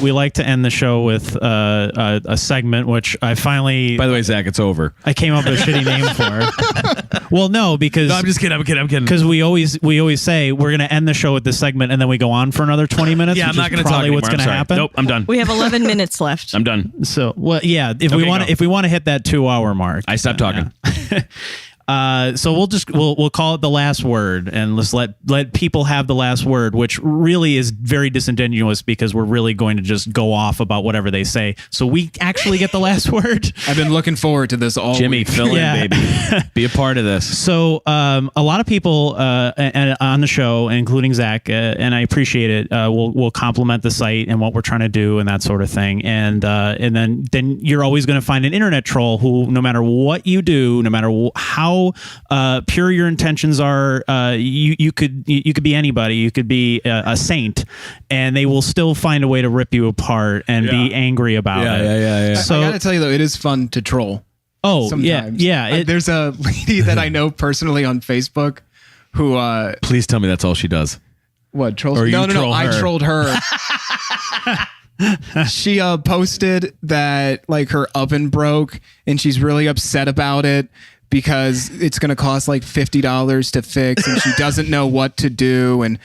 we like to end the show with a segment which I finally. By the way, Zach, it's over. I came up with a shitty name for. Well, no, because I'm just kidding. I'm kidding. Because we always say we're going to end the show with this segment and then we go on for another 20 minutes. Yeah, I'm not going to talk probably anymore. what's going to happen. Nope, I'm done. We have 11 minutes left. I'm done. So, well, yeah, if we want to hit that 2-hour mark, I stopped talking. So we'll call it the last word, and let's let people have the last word, which really is very disingenuous because we're really going to just go off about whatever they say. So we actually get the last word. I've been looking forward to this all Jimmy, week. fill in, baby. Be a part of this. So a lot of people on the show, including Zach, and I appreciate it, will compliment the site and what we're trying to do and that sort of thing. And then you're always going to find an internet troll who, no matter what you do, no matter how pure your intentions are, you could be anybody. You could be a saint, and they will still find a way to rip you apart and be angry about it. Yeah. So I gotta tell you though, it is fun to troll. Oh, sometimes. yeah. There's a lady that I know personally on Facebook who Please tell me that's all she does. what trolls? Or you No. troll I her. trolled her. She posted that like her oven broke and she's really upset about it because it's going to cost like $50 to fix and she doesn't know what to do, and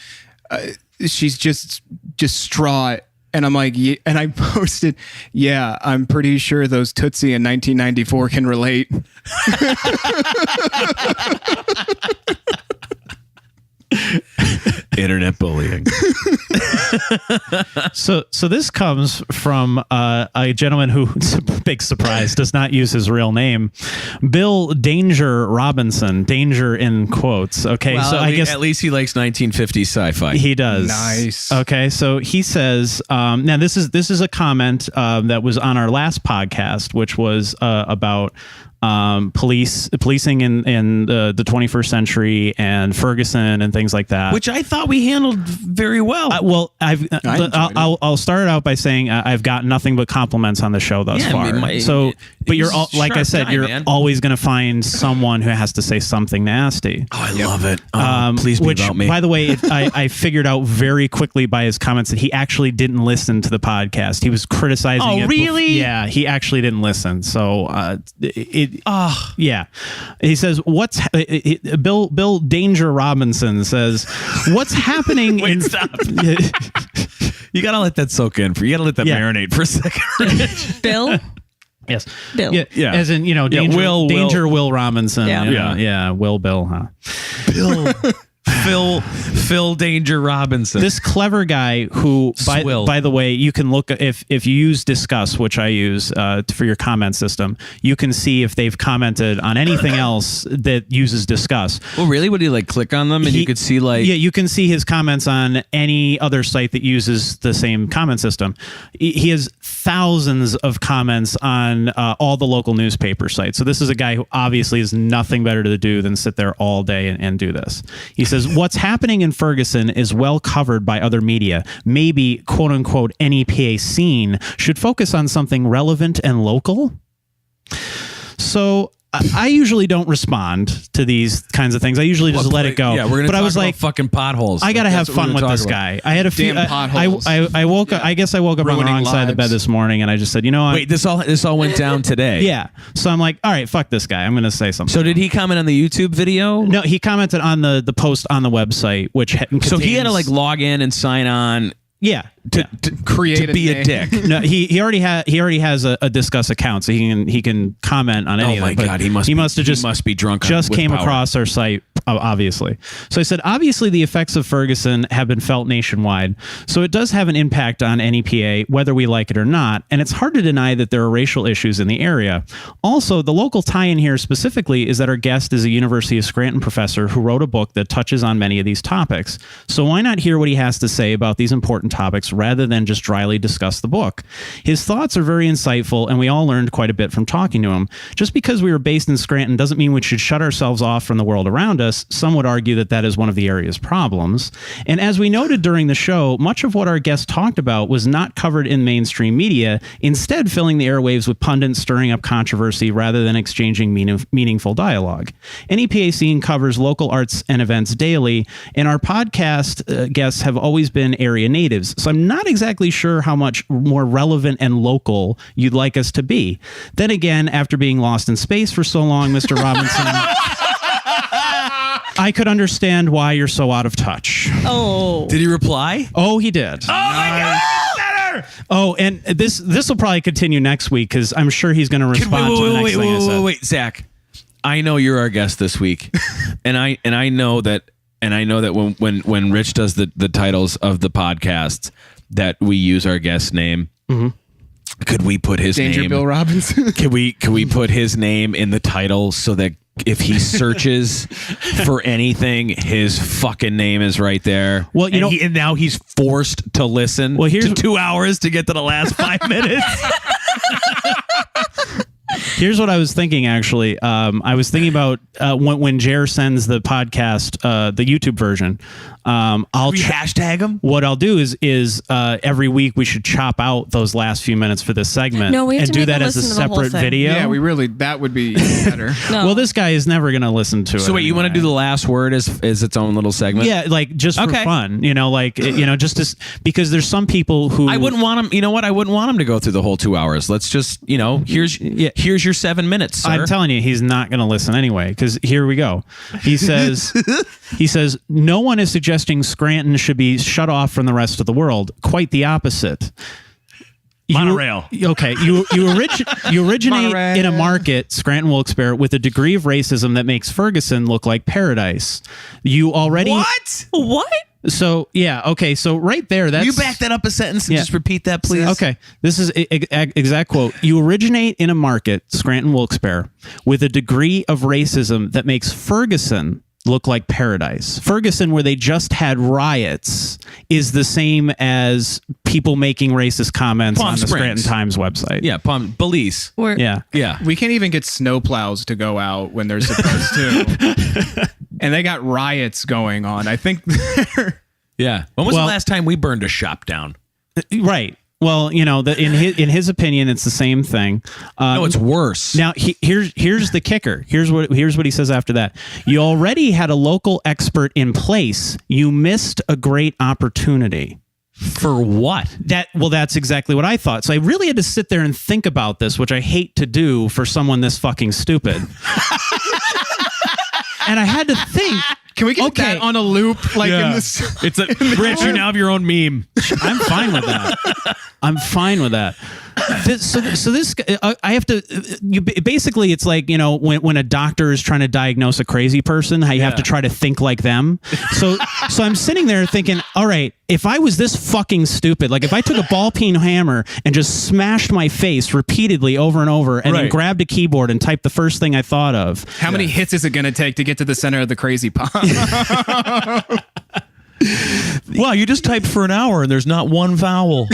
she's just distraught. And I'm like, yeah, and I posted, yeah, I'm pretty sure those Tootsie in 1994 can relate. Internet bullying. So this comes from a gentleman who, big surprise, does not use his real name, Bill Danger Robinson. Danger in quotes. Okay, Well, so I guess at least he likes 1950s sci-fi. he does. Nice. Okay, so he says, now this is a comment that was on our last podcast, which was about policing in the 21st century and Ferguson and things like that, Which I thought we handled very well. well, I'll start out by saying I've got nothing but compliments on the show thus far. But you're all, like I said, you're always going to find someone who has to say something nasty. Oh, I love it. Please be Which, about me. by the way, I figured out very quickly by his comments that he actually didn't listen to the podcast. He was criticizing it. Oh, really? Yeah, he actually didn't listen. So yeah. He says, Bill Danger Robinson says, what's happening Wait, stop. You got to let that soak in. You got to let that marinate for a second. Bill? Yes. Bill. Yeah. As in, Danger Will Robinson. Yeah. Will Bill, huh? Bill. Phil Danger Robinson. This clever guy who, by the way, you can look if you use Discuss, which I use for your comment system, you can see if they've commented on anything else that uses Discuss. Oh, really? Would you click on them and you could see you can see his comments on any other site that uses the same comment system. He has thousands of comments on all the local newspaper sites. So this is a guy who obviously has nothing better to do than sit there all day and do this. He says, what's happening in Ferguson is well covered by other media. Maybe, quote unquote, NEPA Scene should focus on something relevant and local. So I usually don't respond to these kinds of things. I usually just let it go. Yeah, we're gonna I was about like, fucking potholes. I gotta have fun with this guy. I had a few potholes. I woke up. I guess I woke up on the wrong side of the bed this morning, and I just said, wait, this all went down today. Yeah. So I'm like, all right, fuck this guy. I'm gonna say something. So did he comment on the YouTube video? No, he commented on the post on the website, which so he had to log in and sign on. Yeah. To create to be a dick. No, he already has a Discuss account, so he can comment on anything. Oh my god, he must be drunk. Just came across our site, obviously. So I said, obviously the effects of Ferguson have been felt nationwide, so it does have an impact on NEPA, whether we like it or not. And it's hard to deny that there are racial issues in the area. Also, the local tie-in here specifically is that our guest is a University of Scranton professor who wrote a book that touches on many of these topics. So why not hear what he has to say about these important topics rather than just dryly discuss the book? His thoughts are very insightful, and we all learned quite a bit from talking to him. Just because we were based in Scranton doesn't mean we should shut ourselves off from the world around us. Some would argue that that is one of the area's problems. And as we noted during the show, much of what our guest talked about was not covered in mainstream media, instead filling the airwaves with pundits stirring up controversy rather than exchanging meaningful dialogue. NEPA Scene covers local arts and events daily, and our podcast guests have always been area natives. So I'm I'm not exactly sure how much more relevant and local you'd like us to be. Then again, after being lost in space for so long, Mr. Robinson, I could understand why you're so out of touch. Oh. Did he reply? Oh, he did. Oh my God! Better. Oh, and this will probably continue next week because I'm sure he's going to respond to the next thing I said. Wait, Zach. I know you're our guest this week, and I know that when Rich does the titles of the podcast that we use our guest name. Mm-hmm. Could we put his Danger name? Bill Robinson. Can we put his name in the title so that if he searches for anything, his fucking name is right there? Well, and now he's forced to listen. Well, here's to 2 hours to get to the last 5 minutes. Here's what I was thinking, actually. I was thinking about when Jer sends the podcast, the YouTube version. I'll hashtag him. What I'll do is every week we should chop out those last few minutes for this segment No, we have and to do make that him as a listen to the whole separate thing. video. Yeah, that would be better. No. Well, this guy is never going to listen to it. So wait, you want to do the last word as its own little segment? Yeah, like just for fun, just because there's some people who I wouldn't want him. You know what? I wouldn't want him to go through the whole 2 hours. Let's just, here's your 7 minutes, sir. I'm telling you, he's not going to listen anyway. Because here we go. He says, no one is suggesting Scranton should be shut off from the rest of the world. Quite the opposite. Monorail. You originate in a market, Scranton Wilkes-Barre, with a degree of racism that makes Ferguson look like paradise. You already What? So yeah, okay. So right there, that's Will you back that up a sentence and just repeat that, please? Okay, this is exact quote. You originate in a market, Scranton Wilkes-Barre, with a degree of racism that makes Ferguson look like paradise. Ferguson, where they just had riots, is the same as people making racist comments Palm on the Springs. Scranton Times website. Yeah, Belize. Yeah. Yeah. We can't even get snowplows to go out when they're supposed to. And they got riots going on. I think. Yeah. When was the last time we burned a shop down? Right. Well, in his opinion, it's the same thing. No, it's worse. Now, here's the kicker. Here's what he says after that. You already had a local expert in place. You missed a great opportunity. For what? That's exactly what I thought. So I really had to sit there and think about this, which I hate to do for someone this fucking stupid. And I had to think. Can we get that on a loop? Like in this. It's Rich, you now have your own meme. I'm fine with that. So this I have to. Basically, it's like when a doctor is trying to diagnose a crazy person, how you have to try to think like them. So I'm sitting there thinking, all right, if I was this fucking stupid, like if I took a ball peen hammer and just smashed my face repeatedly over and over, and then grabbed a keyboard and typed the first thing I thought of, how many hits is it going to take to get to the center of the crazy pond? Wow, you just typed for an hour and there's not one vowel.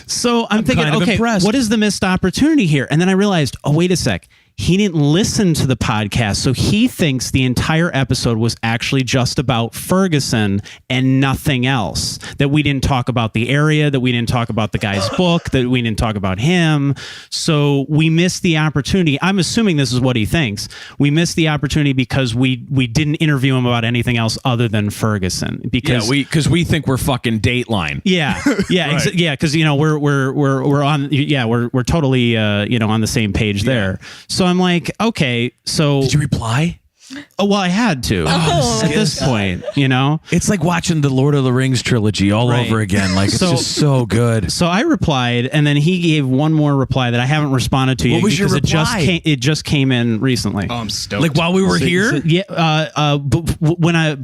So I'm thinking, kind of okay, impressed. what is the missed opportunity here? And then I realized, oh, wait a sec. He didn't listen to the podcast, so he thinks the entire episode was actually just about Ferguson and nothing else. That we didn't talk about the area, that we didn't talk about the guy's book, that we didn't talk about him. So we missed the opportunity. I'm assuming this is what he thinks. We missed the opportunity because we didn't interview him about anything else other than Ferguson. Because we think we're fucking Dateline. Yeah, because we're totally on the same page there. So I'm like, okay, so did you reply? Oh, well, I had to at this point, It's like watching the Lord of the Rings trilogy all over again. Like it's just so good. So I replied, and then he gave one more reply that I haven't responded to yet. What was your reply? It just came in recently. Oh, I'm stoked. Like while we were here? Yeah. When I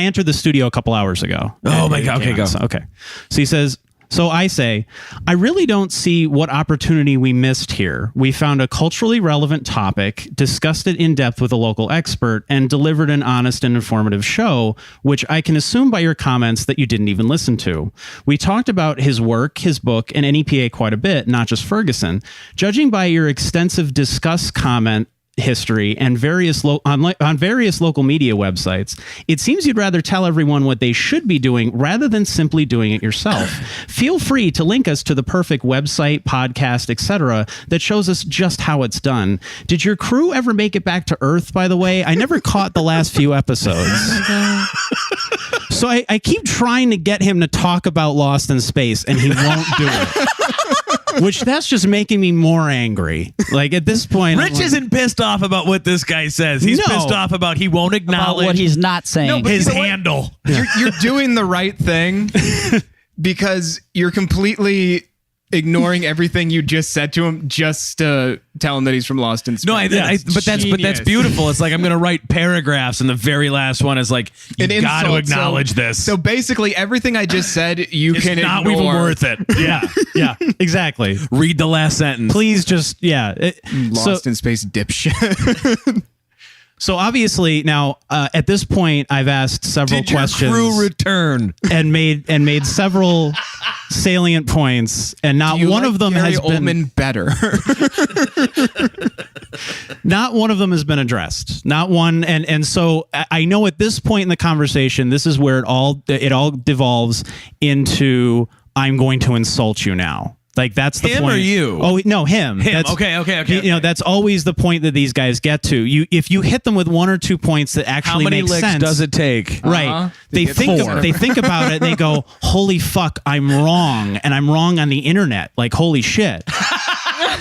entered the studio a couple hours ago. Oh my God. Okay, go. Okay. So he says, so I say, I really don't see what opportunity we missed here. We found a culturally relevant topic, discussed it in depth with a local expert, and delivered an honest and informative show, which I can assume by your comments that you didn't even listen to. We talked about his work, his book, and NEPA quite a bit, not just Ferguson. Judging by your extensive discuss comment history and on various local media websites, it seems you'd rather tell everyone what they should be doing rather than simply doing it yourself. Feel free to link us to the perfect website, podcast, etc. that shows us just how it's done. Did your crew ever make it back to Earth, by the way? I never caught the last few episodes. So I keep trying to get him to talk about Lost in Space, and he won't do it. Which that's just making me more angry. Like at this point, Rich isn't pissed off about what this guy says. He's pissed off about he won't About acknowledge what he's not saying. No, but his you know what? handle. You're doing the right thing because you're completely ignoring everything you just said to him just to tell him that he's from Lost in Space. No, but that's Genius. beautiful. It's like I'm going to write paragraphs, and the very last one is like, you An got to insult. acknowledge this. So basically, everything I just said, you it's can not ignore. even worth it. yeah, exactly. Read the last sentence. Please just Lost in Space dipshit. So obviously now at this point I've asked several Did your questions crew return? and made several salient points, and not Do you one like of them Gary has Oldman better. not one of them has been addressed. Not one, and so I know at this point in the conversation, this is where it all devolves into I'm going to insult you now. Like that's the Him point. or you? Oh no, him. That's, Okay. You know, that's always the point that these guys get to. If you hit them with one or two points that How actually many make licks sense, does it take? right? Uh-huh. They They get think four. they think about it and they go, "Holy fuck, I'm wrong," and I'm wrong on the internet. Like holy shit.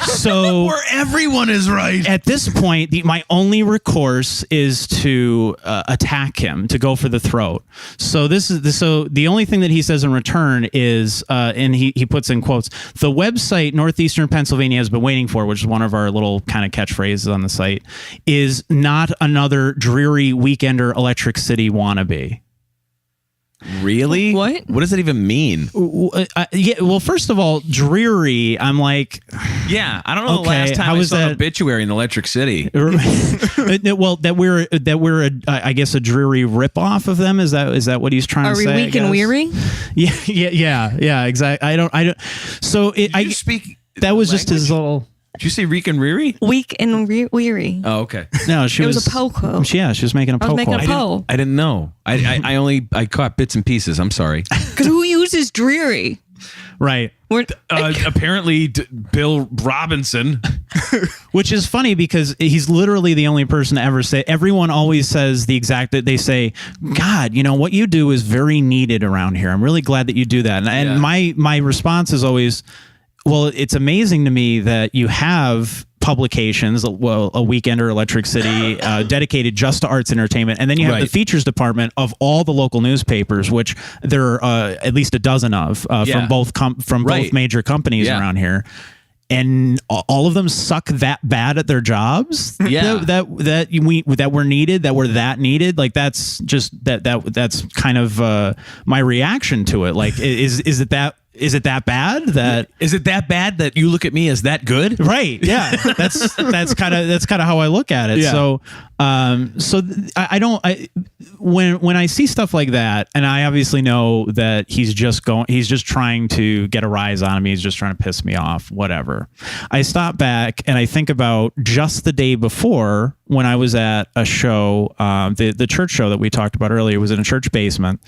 So Where everyone is right. at this point, my only recourse is to attack him, to go for the throat. So the only thing that he says in return is, and he puts in quotes, the website Northeastern Pennsylvania has been waiting for, which is one of our little kind of catchphrases on the site, is not another dreary weekender Electric City wannabe. Really? What? What does that even mean? Yeah, well, first of all, dreary. I'm like, Yeah, I don't know the Okay, last time how I is saw an that- obituary in Electric City. well, that we're I guess a dreary ripoff of them. Is that what he's trying Are to we say? I weak and guess? weary? Yeah, exactly. I don't. So Did you speak that was just his language? little. Did you say Reek and Riri? Weak and weary. Oh, okay. No, she It was a po quote. Yeah, she was making a I was po making quote. a po. I didn't know. I caught bits and pieces. I'm sorry. Because who uses dreary? Right. We're, Apparently, Bill Robinson. Which is funny because he's literally the only person to ever say. Everyone always says the exact that they say, God, you know what you do is very needed around here. I'm really glad that you do that. And Yeah. my response is always, well, it's amazing to me that you have publications, well, a Weekender, Electric City, dedicated just to arts and entertainment, and then you have the Right. features department of all the local newspapers, which there are at least a dozen of Yeah. from both Right. major companies Yeah. around here. And all of them suck that bad at their jobs. Yeah. that we're needed. That we're that needed. Like that's just that's kind of my reaction to it. Like is it that bad that Is it that bad that you look at me as that good? right? Yeah, that's kind of how I look at it. Yeah. So when I see stuff like that, and I obviously know that he's just trying to get a rise on me. He's just trying to piss me off. Whatever. I stop back and I think about just the day before when I was at a show, the church show that we talked about earlier. It was in a church basement,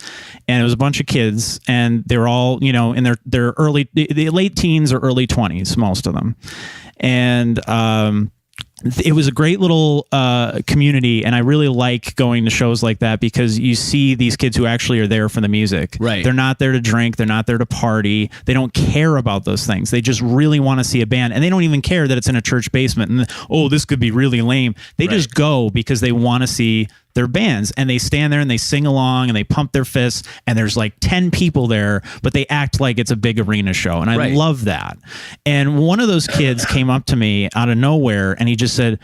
and it was a bunch of kids, and they were all in their early, the late teens or early 20s, most of them, and it was a great little community, and I really like going to shows like that because you see these kids who actually are there for the music. Right. They're not there to drink. They're not there to party. They don't care about those things. They just really want to see a band, and they don't even care that it's in a church basement and, this could be really lame. They just go because they want to see their bands, and they stand there and they sing along and they pump their fists, and there's like 10 people there, but they act like it's a big arena show. And I love that. And one of those kids came up to me out of nowhere and he just said,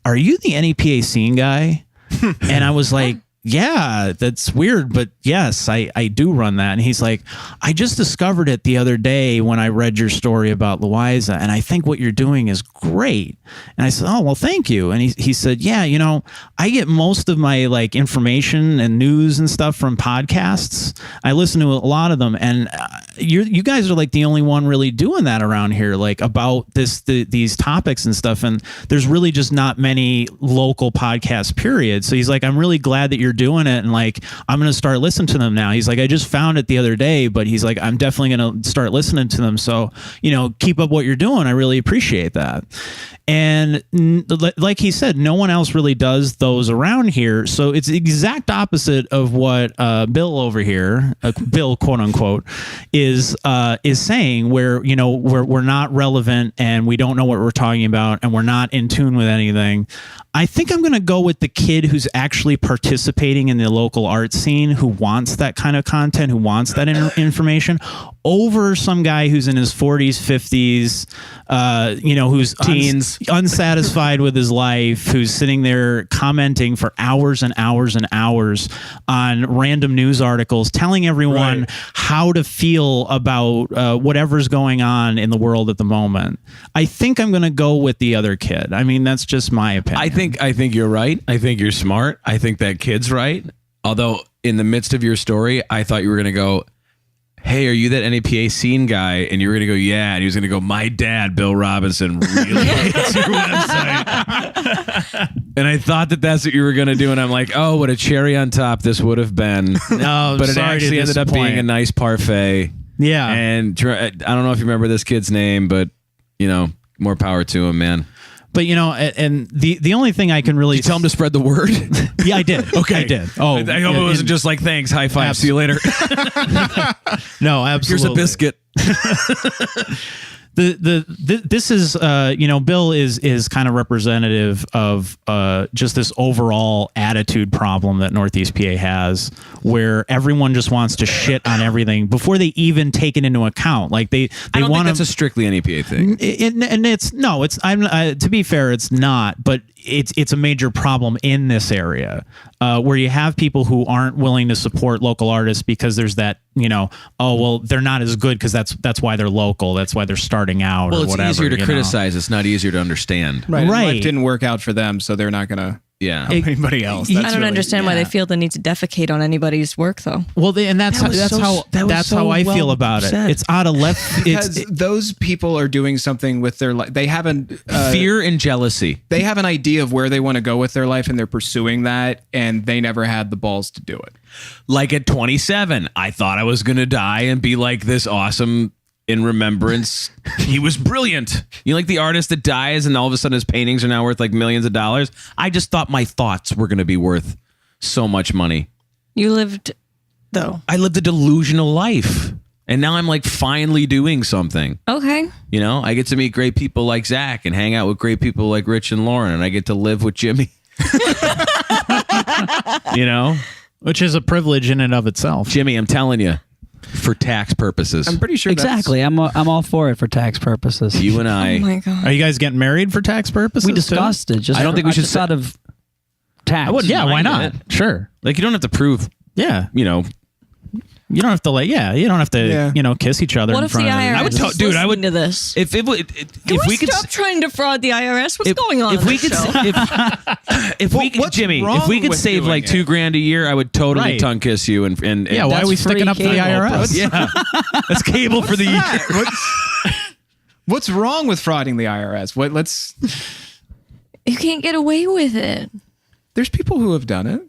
"Are you the NEPA Scene guy?" And I was like, "Yeah, that's weird, but yes, I do run that." And he's like, "I just discovered it the other day when I read your story about Louisa, and I think what you're doing is great." And I said, "Oh, well, thank you." And he said, "Yeah, I get most of my like information and news and stuff from podcasts. I listen to a lot of them, and you guys are like the only one really doing that around here, like about these topics and stuff. And there's really just not many local podcasts, period. So he's like, I'm really glad that you're doing it, and like I'm gonna start listening to them now. He's like, I just found it the other day, but he's like, I'm definitely gonna start listening to them. So keep up what you're doing. I really appreciate that. And like he said, no one else really does those around here. So it's the exact opposite of what Bill over here, Bill quote unquote, is saying, where we're not relevant and we don't know what we're talking about and we're not in tune with anything. I think I'm going to go with the kid who's actually participating in the local art scene, who wants that kind of content, who wants that information, over some guy who's in his 40s, 50s, who's teens, unsatisfied with his life, who's sitting there commenting for hours and hours and hours on random news articles, telling everyone how to feel about whatever's going on in the world at the moment. I think I'm going to go with the other kid. I mean, that's just my opinion. I think you're right. I think you're smart. I think that kid's right. Although in the midst of your story, I thought you were going to go, hey, are you that NEPA Scene guy? And you were going to go, yeah. And he was going to go, my dad, Bill Robinson, really hates your website. And I thought that's what you were going to do. And I'm like, oh, what a cherry on top this would have been. No, but it actually ended up being a nice parfait. Yeah. And I don't know if you remember this kid's name, but, more power to him, man. But and the only thing I can really Did you tell him to spread the word? Yeah, I did. Okay, I did. Oh, I hope it wasn't just like thanks, high five, see you later. No, absolutely. Here's a biscuit. This is Bill is kind of representative of just this overall attitude problem that Northeast PA has, where everyone just wants to shit on everything before they even take it into account. Like they don't want think that's a strictly NEPA thing. To be fair, it's not, but it's a major problem in this area, where you have people who aren't willing to support local artists because there's that, they're not as good because that's why they're local. That's why they're starting out. Well, or it's whatever, easier to criticize. It's not easier to understand. Right. Right. Life didn't work out for them, so they're not going to help anybody else. I don't understand why they feel the need to defecate on anybody's work, though. Well, that's how I feel about it. It's out of left because those people are doing something with their life. They haven't fear and jealousy. They have an idea of where they want to go with their life, and they're pursuing that, and they never had the balls to do it. Like at 27, I thought I was going to die and be like this awesome. In remembrance, he was brilliant. Like the artist that dies and all of a sudden his paintings are now worth like millions of dollars. I just thought my thoughts were going to be worth so much money. You lived, though. I lived a delusional life. And now I'm like finally doing something. Okay. I get to meet great people like Zach and hang out with great people like Rich and Lauren. And I get to live with Jimmy. Which is a privilege in and of itself. Jimmy, I'm telling you. For tax purposes. I'm pretty sure exactly. I'm all for it for tax purposes. You and I. Oh my God. Are you guys getting married for tax purposes? We discussed it. I don't think we should out of tax. Yeah, why not? Sure. Like you don't have to prove. Yeah. You don't have to you don't have to kiss each other. What in if the front IRS of is listening to this? If we could stop trying to fraud the IRS, what's going on? If we could, Jimmy, if we could save like $2,000 a year, I would totally tongue kiss you and why are we sticking up for the IRS? Yeah, that's cable for the year. What's wrong with frauding the IRS? You can't get away with it. There's people who have done it.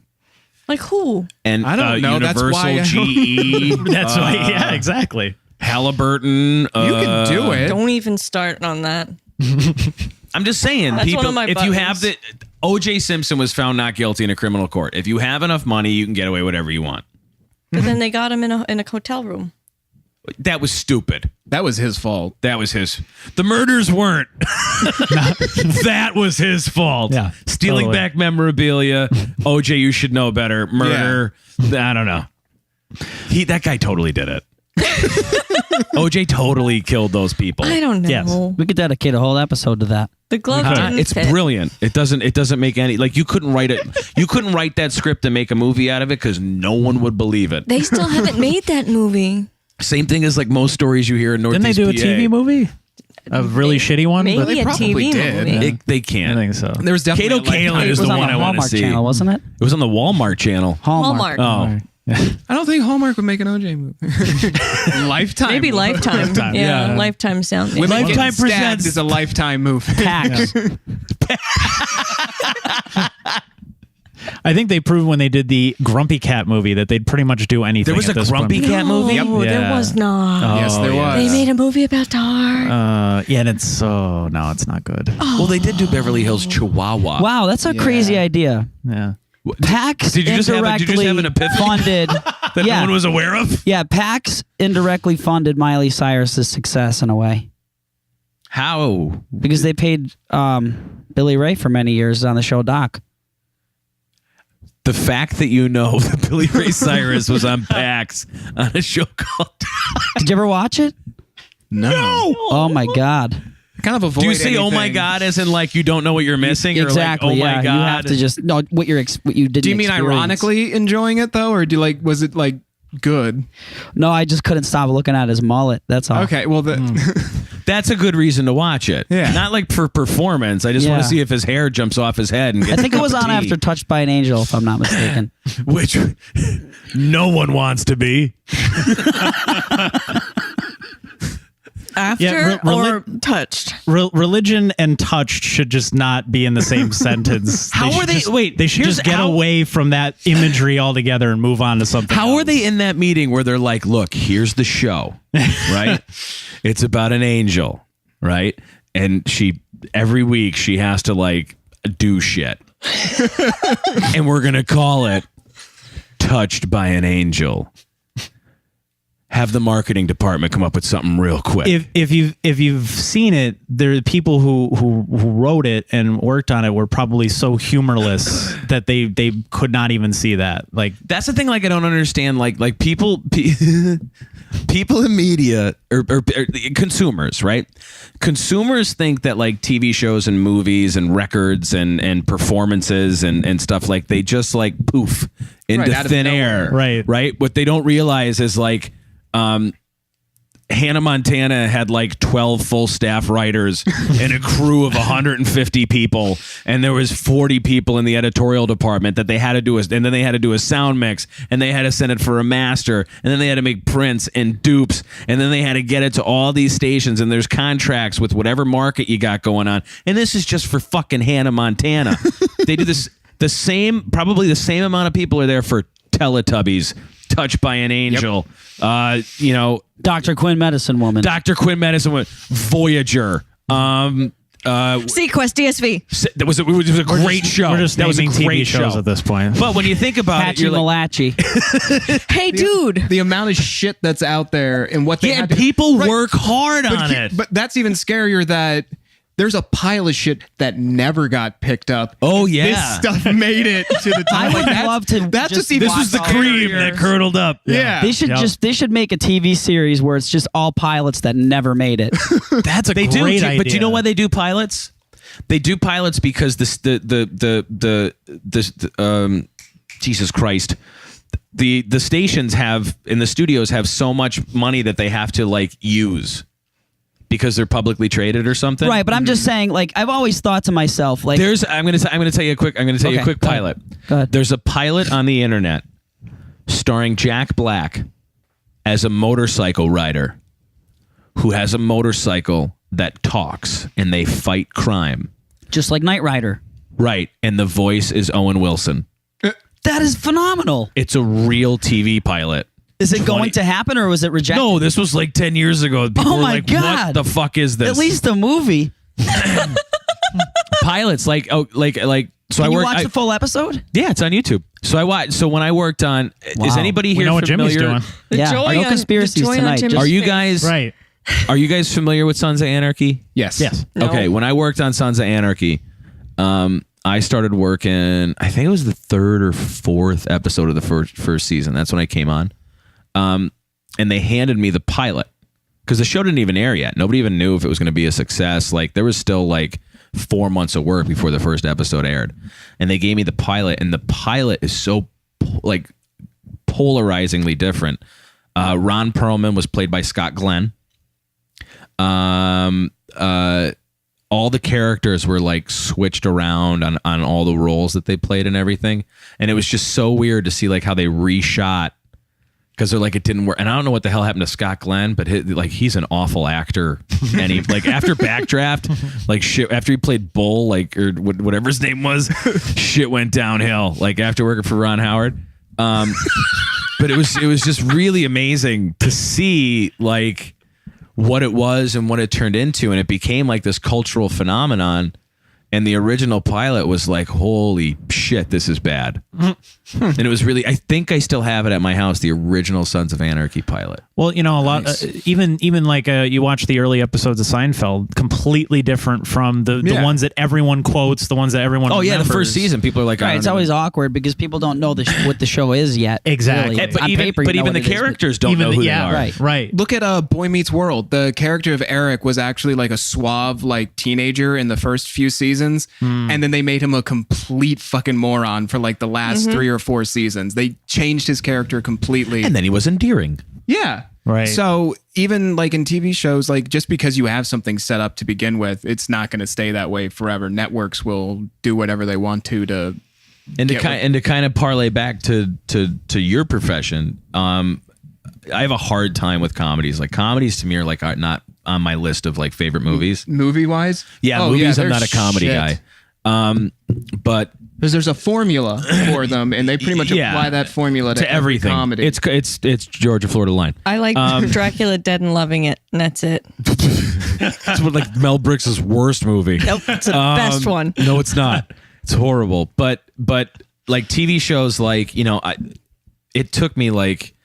Like who? And I don't know. Universal, that's why GE. That's why. Yeah, exactly. Halliburton. You can do it. Don't even start on that. I'm just saying, That's people. one of my if you have buttons. O.J. Simpson was found not guilty in a criminal court. If you have enough money, you can get away whatever you want. But then they got him in a hotel room. That was stupid. That was his fault. That was his. The murders weren't. That was his fault. Yeah, Stealing totally. back memorabilia. OJ, you should know better. Murder. I don't know. That guy totally did it. OJ totally killed those people. I don't know. Yes. We could dedicate a whole episode to that. The glove didn't It's fit. brilliant. It doesn't make any you couldn't write it. You couldn't write that script and make a movie out of it because no one would believe it. They still haven't made that movie. Same thing as like most stories you hear in Didn't Northeast they do a TV movie? A really shitty one? Maybe they a probably TV did. movie. They I can't. think so. There was definitely Kato Kalin It is was the on one the I want to Hallmark see. channel, wasn't it? It was on the Walmart channel. Hallmark. Oh, I don't think Hallmark would make an OJ movie. Lifetime. Maybe Lifetime. Yeah. Lifetime sounds. Women Lifetime Getting Stabbed presents- is a Lifetime movie. Tax. I think they proved when they did the Grumpy Cat movie that they'd pretty much do anything. There was at a this Grumpy point. Cat movie? No, Yep. there Yeah. was not. Yes, there was. They made a movie about dog. Yeah, and it's no, it's not good. Well, they did do Beverly Hills Chihuahua. Wow, that's a crazy idea. Yeah. PAX Did you just have an epiphany? funded that yeah, no one was aware of? yeah, PAX indirectly funded Miley Cyrus's success in a way How? because they paid Billy Ray for many years on the show Doc. The fact that you know that Billy Ray Cyrus was on PAX on a show called... Did you ever watch it? No. Oh my God. Kind of avoid Do you say "Oh my anything. God" as in like you don't know what you're missing, Exactly. or like "Oh yeah, my God"? you have to just know what what you didn't. Do you mean experience. ironically enjoying it though, or was it like good? No, I just couldn't stop looking at his mullet. That's all. Okay, well That's a good reason to watch it. Yeah. Not like for performance. I just want Yeah. to see if his hair jumps off his head and gets I think a it was cup on of tea. after Touched by an Angel, if I'm not mistaken. Which no one wants to be. After Yeah, or touched? Religion and touched should just not be in the same sentence. How should are they- just- wait, They should here's just get how- away from that imagery altogether and move on to something. How else. are they in that meeting where they're like, look, here's the show, right? It's about an angel, right? And every week she has to like do shit. And we're going to call it Touched by an Angel. Have the marketing department come up with something real quick. If you've seen it, there are people who wrote it and worked on it were probably so humorless that they could not even see that. Like That's the thing. Like, I don't understand. Like people in media or consumers, right? Consumers think that like TV shows and movies and records and performances and stuff like they just like poof into Right, out of thin nowhere. air, right? What they don't realize is like. Hannah Montana had like 12 full staff writers and a crew of 150 people, and there was 40 people in the editorial department that they had to do and then they had to do a sound mix, and they had to send it for a master, and then they had to make prints and dupes, and then they had to get it to all these stations, and there's contracts with whatever market you got going on, and this is just for fucking Hannah Montana. They do this probably the same amount of people are there for Teletubbies, Touched by an Angel, Dr. Quinn, Medicine Woman. Dr. Quinn, Medicine Woman, Voyager. Sequest DSV. That was a great show. We're just that was a naming TV great shows show at this point. But when you think about it, Patchy you're like, Malachi. Hey, dude. the amount of shit that's out there and what they yeah, had to, people Right. work hard on it. But that's even scarier that there's a pile of shit that never got picked up. Oh, And yeah. this stuff made it to the top. I would love to That's just just even watch all scarier. curdled up. Yeah. They should make a TV series where it's just all pilots that never made it. That's a They do, great idea. but you know why they do pilots? They do pilots because Jesus Christ. The stations have in the studios have so much money that they have to like use because they're publicly traded or something. Right, but I'm just saying, like, I've always thought to myself, like, I'm gonna tell you a quick Okay, go ahead. pilot. Go ahead. There's a pilot on the internet starring Jack Black as a motorcycle rider who has a motorcycle that talks and they fight crime. just like Knight Rider. Right, and the voice is Owen Wilson. That is phenomenal. It's a real TV pilot. Is it going to happen or was it rejected? No, this was like 10 years ago. People Oh were my like, God. what the fuck is this? At least a movie. pilots so Can I you work watch the full episode? yeah, it's on YouTube. So when I worked on is Wow. anybody We here know what Jimmy's familiar? doing. Yeah. joy No on- conspiracies the joy on tonight. Jimmy's Just- Are you face. guys Right. Are you guys familiar with Sons of Anarchy? Yes. Yes. No. Okay, when I worked on Sons of Anarchy, I started working. I think it was the third or fourth episode of the first season. That's when I came on, and they handed me the pilot because the show didn't even air yet. Nobody even knew if it was going to be a success. Like there was still like 4 months of work before the first episode aired, and they gave me the pilot, and the pilot is so like polarizingly different. Ron Perlman was played by Scott Glenn. All the characters were like switched around on all the roles that they played and everything. And it was just so weird to see like how they reshot because they're like, it didn't work. And I don't know what the hell happened to Scott Glenn, but he's an awful actor. And he like after Backdraft, like shit, after he played Bull, like or whatever his name was, shit went downhill. Like after working for Ron Howard. But it was just really amazing to see like what it was and what it turned into, and it became like this cultural phenomenon. And the original pilot was like, holy shit, this is bad. And it was really, I think I still have it at my house, the original Sons of Anarchy pilot. Well, you know, a lot, even like you watch the early episodes of Seinfeld, completely different from the ones that everyone quotes, the ones that everyone remembers. The first season, people are like, Right, it's always awkward because people don't know what the show is yet. Exactly. Really. But On even, paper, but you know even the what it is, characters don't know who they are. Right. Look at Boy Meets World. The character of Eric was actually like a suave like teenager in the first few seasons, and then they made him a complete fucking moron for like the last 3 or 4 seasons. They changed his character completely. And then he was endearing. Yeah. Right. So even like in TV shows, like just because you have something set up to begin with, it's not going to stay that way forever. Networks will do whatever they want to And to kind of parlay back to your profession, I have a hard time with comedies. Like comedies to me are like not on my list of like favorite movies. movie wise. Yeah, movies. I'm not a comedy guy. But because there's a formula for them, and they pretty much apply that formula to every everything. comedy. It's Georgia Florida Line. I like Dracula Dead and Loving It, and that's it. It's what, like Mel Brooks' worst movie. Nope, it's the best one. No, it's not. It's horrible. But like TV shows, like it took me like.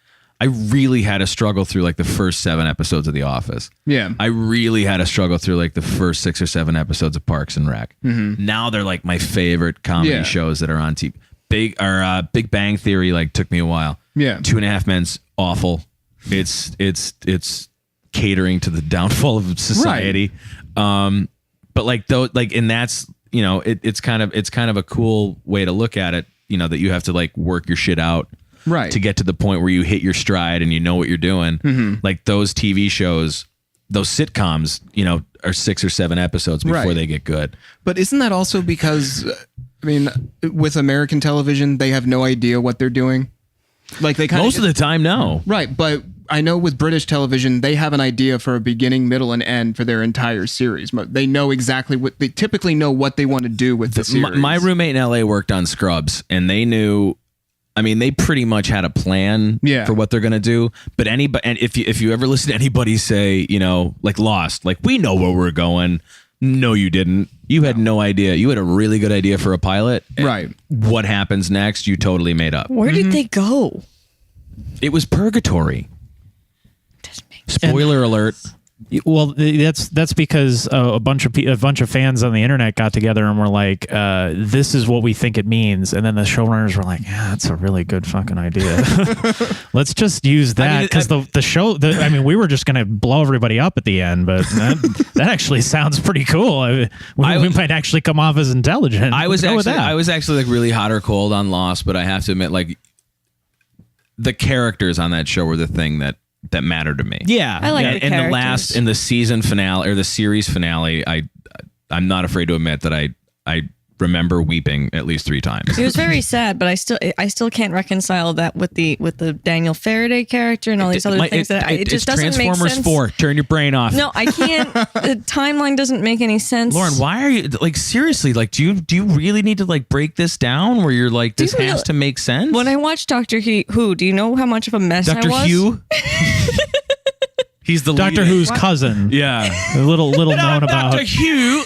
I really had to struggle through like the first 7 episodes of The Office. Yeah. I really had to struggle through like the first 6 or 7 episodes of Parks and Rec. Now they're like my favorite comedy shows that are on TV. Big Bang Theory like took me a while. Yeah. 2.5 Men's awful. It's catering to the downfall of society. Right. But like though, like, and that's it's kind of a cool way to look at it. That you have to like work your shit out. Right. To get to the point where you hit your stride and you know what you're doing. Like those TV shows, those sitcoms, are 6 or 7 episodes before they get good. But isn't that also because, I mean, with American television, they have no idea what they're doing? Like they most of the time, no. Right. But I know with British television, they have an idea for a beginning, middle, and end for their entire series. They know exactly they typically know what they want to do with the series. My roommate in LA worked on Scrubs, and they knew. I mean, they pretty much had a plan for what they're gonna do. But and if you ever listen to anybody say, like Lost, like we know where we're going. No, you didn't. You had no idea. You had a really good idea for a pilot. Right. What happens next? You totally made up. Where did they go? It was purgatory. Doesn't make Spoiler alert. Well, that's because a bunch of fans on the internet got together and were like, "This is what we think it means," and then the showrunners were like, "Yeah, that's a really good fucking idea. Let's just use that because the show. We were just gonna blow everybody up at the end, but that actually sounds pretty cool. We might actually come off as intelligent. I was actually like really hot or cold on Lost, but I have to admit, like the characters on that show were the thing that mattered to me. Yeah, I like the characters. In the season finale or the series finale, I'm not afraid to admit that I remember weeping at least 3 times. It was very sad, but I still can't reconcile that with the Daniel Faraday character and all these other things. It just doesn't make sense. Transformers 4. Turn your brain off. No, I can't. The timeline doesn't make any sense. Lauren, why are you like seriously? Like, do you really need to like break this down where you're like this has to make sense? When I watched Doctor Who, do you know how much of a mess I was? Dr. Hugh. He's the Doctor Who's cousin. Yeah, a little known about. Dr. Hugh.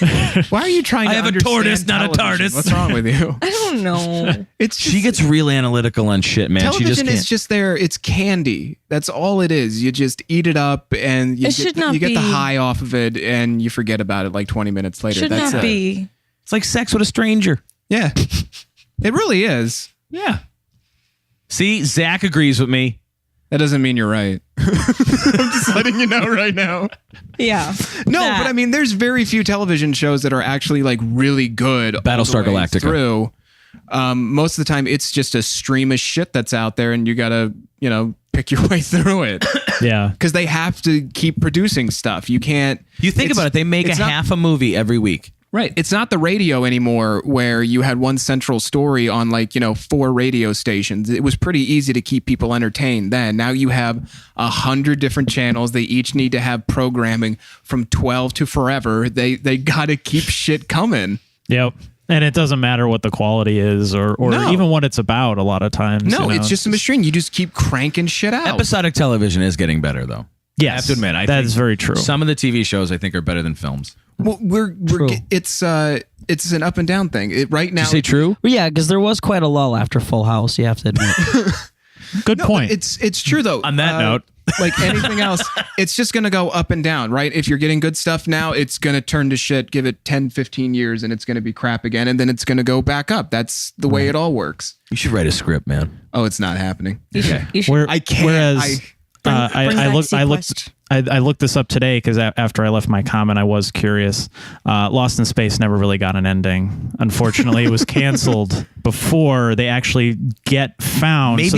Why are you trying to I have a tortoise, not a TARDIS. What's wrong with you? I don't know. She gets real analytical on shit, man. Television is just there. It's candy. That's all it is. You just eat it up and you get the high off of it and you forget about it like 20 minutes later. Should not be. It's like sex with a stranger. Yeah, it really is. Yeah. See, Zach agrees with me. That doesn't mean you're right. I'm just letting you know right now. Yeah. No, but I mean, there's very few television shows that are actually like really good. Battlestar Galactica. Through. Most of the time, it's just a stream of shit that's out there, and you gotta, pick your way through it. Yeah. Because they have to keep producing stuff. You can't. You think about it. They make half a movie every week. Right. It's not the radio anymore where you had one central story on 4 radio stations. It was pretty easy to keep people entertained then. Now you have 100 different channels. They each need to have programming from 12 to forever. They got to keep shit coming. Yep. And it doesn't matter what the quality is or No. even what it's about a lot of times. No, it's just a machine. You just keep cranking shit out. Episodic television is getting better, though. Yes. I have to admit, I that think is very true. Some of the TV shows I think are better than films. Well, it's an up and down thing. Right now, Did you say true? Well, yeah, because there was quite a lull after Full House. You have to admit. Good point. It's true though. On that note. Like anything else, it's just going to go up and down, right? If you're getting good stuff now, it's going to turn to shit, give it 10, 15 years, and it's going to be crap again, and then it's going to go back up. That's the way it all works. You should write a script, man. Oh, it's not happening. You should. I can't. Whereas Bring I back looked I looked this up today because after I left my comment, I was curious. Lost in Space never really got an ending. Unfortunately, it was canceled before they actually get found. Maybe so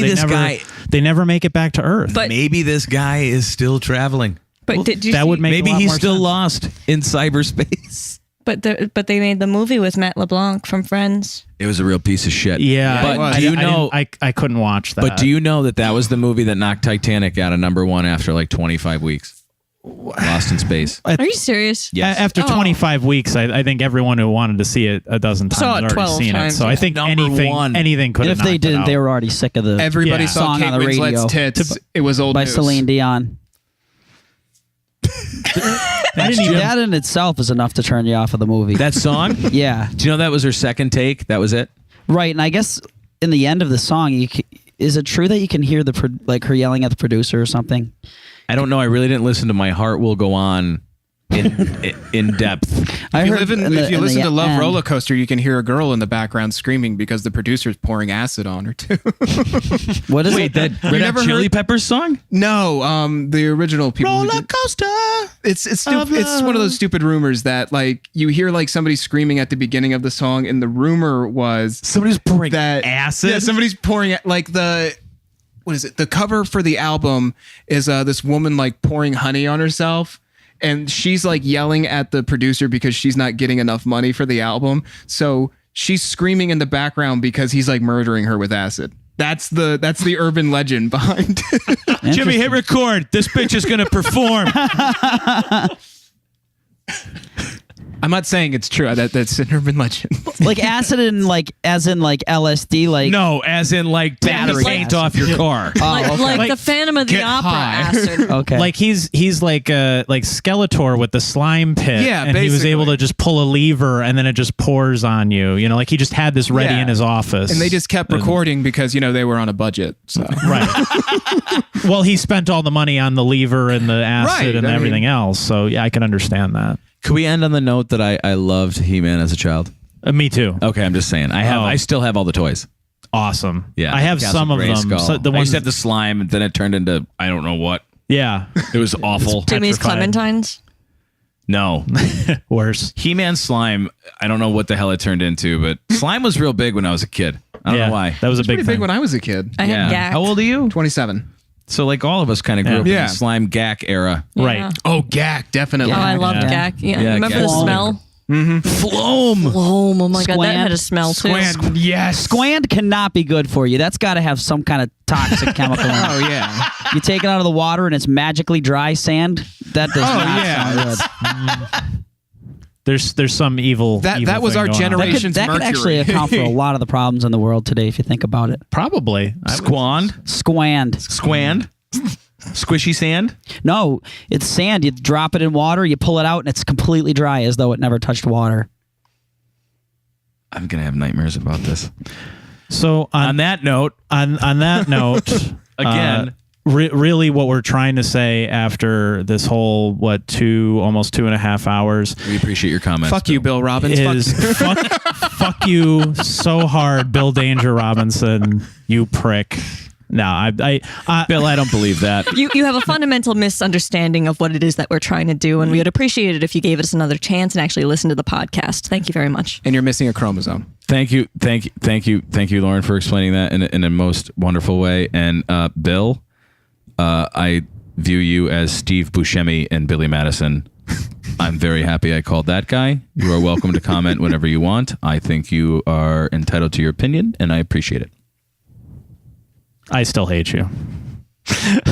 they never make it back to Earth. But- maybe this guy is still traveling. But did you that see, would make Maybe a lot he's more still sense. lost in cyberspace. But they made the movie with Matt LeBlanc from Friends. It was a real piece of shit. Yeah, but I do you know? I couldn't watch that. But do you know that was the movie that knocked Titanic out of #1 after like 25 weeks? Lost in Space. Are you serious? Yes. After 25 weeks, I think everyone who wanted to see it a dozen times Saw had it already 12 seen times, it. So I yeah. think Number one. anything could And have if they knocked it didn't, out. they were already sick of the Everybody Yeah. saw Song Kate on the radio. Winslet's tits. It was old by news. Celine Dion. That in itself is enough to turn you off of the movie. That song? yeah, Do you know that was her second take? That was it? right. And I guess in the end of the song, is it true that you can hear her yelling at the producer or something? I don't know. I really didn't listen to My Heart Will Go On in depth. I If you, heard if you listen to Love end- Roller Coaster, you can hear a girl in the background screaming because the producer's pouring acid on her too. What is Wait, it? that Red Hot never Chili heard- Peppers song? No, the original people. who did- coaster. It's one of those stupid rumors that like you hear like somebody screaming at the beginning of the song, and the rumor was Somebody's pouring that acid. Yeah, somebody's pouring like what is it? The cover for the album is this woman like pouring honey on herself. And she's like yelling at the producer because she's not getting enough money for the album. So she's screaming in the background because he's like murdering her with acid. That's the urban legend behind it. Jimmy, hit record. This bitch is going to perform. I'm not saying it's true. That's an urban legend. Like acid and as in LSD, like No, as in like take the Battery paint acid. off your car. Like the Phantom of the Get Opera high. acid. okay. Like he's like Skeletor with the slime pit. Yeah, and he was basically. able to just pull a lever and then it just pours on you. You know, like he just had this ready Yeah. in his office. And they just kept recording because they were on a budget. So right. Well, he spent all the money on the lever and the acid Right, and I mean- everything else. So yeah, I can understand that. Could we end on the note that I loved He-Man as a child? Me too. Okay, I'm just saying. I still have all the toys. Awesome. Yeah, I have Castle some of them. Grayskull. So the I ones, used to have the slime, and then it turned into I don't know what. yeah, It was awful. Jimmy's Petrified. Clementines. No, worse. He-Man slime. I don't know what the hell it turned into, but slime was real big when I was a kid. I don't Yeah, know why. That was a big pretty thing. big when I was a kid. I had yeah. Gak. How old are you? 27. So like all of us kind of grew up in Yeah. the slime gack era. Yeah. Right. Oh, Gak, definitely. Oh, I loved Yeah. Gak. Yeah. Yeah, Remember Gak. the Flom. smell? Floam. Oh my god, that had a smell too. Squand, yes. Squand cannot be good for you. That's got to have some kind of toxic chemical in it. Oh yeah. You take it out of the water and it's magically dry sand. That does not yeah. sound good. There's some evil. That evil was thing our going on. generation. That could actually Mercury. account for a lot of the problems in the world today if you think about it. Probably. Squand. Squand. Squand. Squishy sand. No, it's sand. You drop it in water, you pull it out, and it's completely dry as though it never touched water. I'm gonna have nightmares about this. So On that note, on that note, Again. really what we're trying to say after this whole almost 2.5 hours we appreciate your comments. Fuck you, Bill Robbins. is fuck you so hard, Bill Danger Robinson, you prick. No, Bill, I don't believe that. You have a fundamental misunderstanding of what it is that we're trying to do, and we would appreciate it if you gave us another chance and actually listened to the podcast. Thank you very much. And you're missing a chromosome. Thank you, Lauren, for explaining that in a most wonderful way. And Bill, I view you as Steve Buscemi and Billy Madison. I'm very happy I called that guy. You are welcome to comment whenever you want. I think you are entitled to your opinion, and I appreciate it. I still hate you.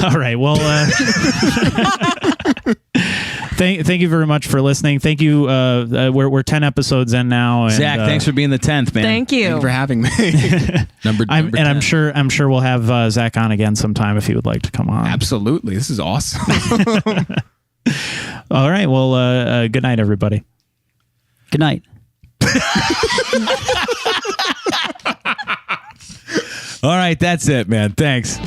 All right. Well, thank you very much for listening. Thank you. We're 10 episodes in now. And, Zach, thanks for being the 10th, man. Thank you. Thank you for having me. Number 10. I'm sure we'll have Zach on again sometime if he would like to come on. Absolutely. This is awesome. All right. Well, good night, everybody. Good night. All right, that's it, man. Thanks.